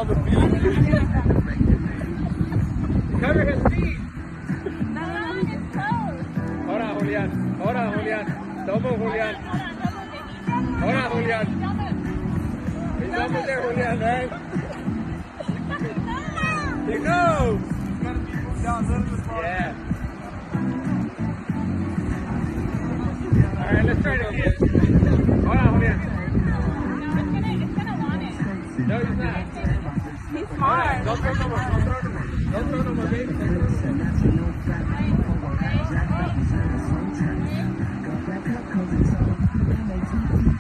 on the feet. Cover his feet. Ahora, Julián. Ahora, Julián. Toma, Julián. Ahora, Julián. He's almost there, Julián, right? Here you go. Yeah. All right, let's try it again. Hold on, Julián. It's gonna want it. No, he's not. He's smart. Don't throw no more. Don't throw no more. Don't throw no more, baby. Don't throw no more.